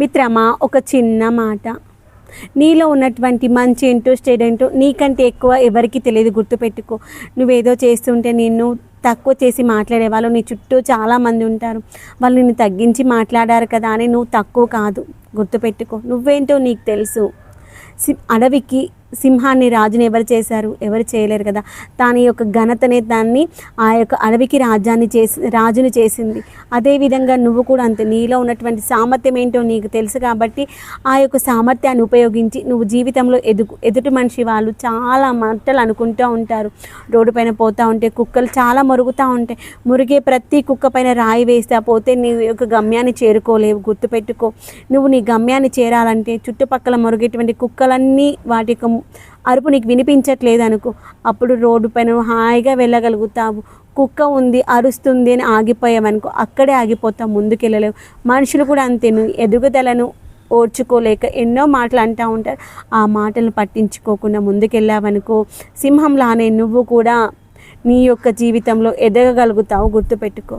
మిత్రమా, ఒక చిన్న మాట. నీలో ఉన్నటువంటి మంచి ఏంటో చెడేంటో నీకంటే ఎక్కువ ఎవరికి తెలియదు. గుర్తుపెట్టుకో. నువ్వేదో చేస్తుంటే నిన్ను తక్కువ చేసి మాట్లాడే వాళ్ళు నీ చుట్టూ చాలామంది ఉంటారు. వాళ్ళు నిన్ను తగ్గించి మాట్లాడారు కదా అని నువ్వు తక్కువ కాదు. గుర్తుపెట్టుకో. నువ్వేంటో నీకు తెలుసు. అడవికి సింహాన్ని రాజుని ఎవరు చేశారు? ఎవరు చేయలేరు కదా. దాని యొక్క ఘనతనే దాన్ని ఆ యొక్క అడవికి రాజుని చేసింది. అదేవిధంగా నువ్వు కూడా అంతే. నీలో ఉన్నటువంటి సామర్థ్యం ఏంటో నీకు తెలుసు కాబట్టి ఆ యొక్క సామర్థ్యాన్ని ఉపయోగించి నువ్వు జీవితంలో ఎదుటి మనిషి వాళ్ళు చాలా మాటలు అనుకుంటూ ఉంటారు. రోడ్డు పైన పోతూ ఉంటే కుక్కలు చాలా మురుగుతూ ఉంటాయి. మురిగే ప్రతి కుక్క పైన రాయి వేస్తే పోతే నీ యొక్క గమ్యాన్ని చేరుకోలేవు. గుర్తుపెట్టుకో. నువ్వు నీ గమ్యాన్ని చేరాలంటే చుట్టుపక్కల మురిగేటువంటి కుక్కలన్నీ వాటి యొక్క అరుపు నీకు వినిపించట్లేదు అనుకో, అప్పుడు రోడ్డు పైన హాయిగా వెళ్ళగలుగుతావు. కుక్క ఉంది అరుస్తుంది అని ఆగిపోయావనుకో, అక్కడే ఆగిపోతావు, ముందుకెళ్ళలేవు. మనుషులు కూడా అంతే. నువ్వు ఎదుగుదలను ఓర్చుకోలేక ఎన్నో మాటలు అంటూ ఉంటారు. ఆ మాటలను పట్టించుకోకుండా ముందుకెళ్ళావనుకో, సింహంలానే నువ్వు కూడా నీ యొక్క జీవితంలో ఎదగగలుగుతావు. గుర్తుపెట్టుకో.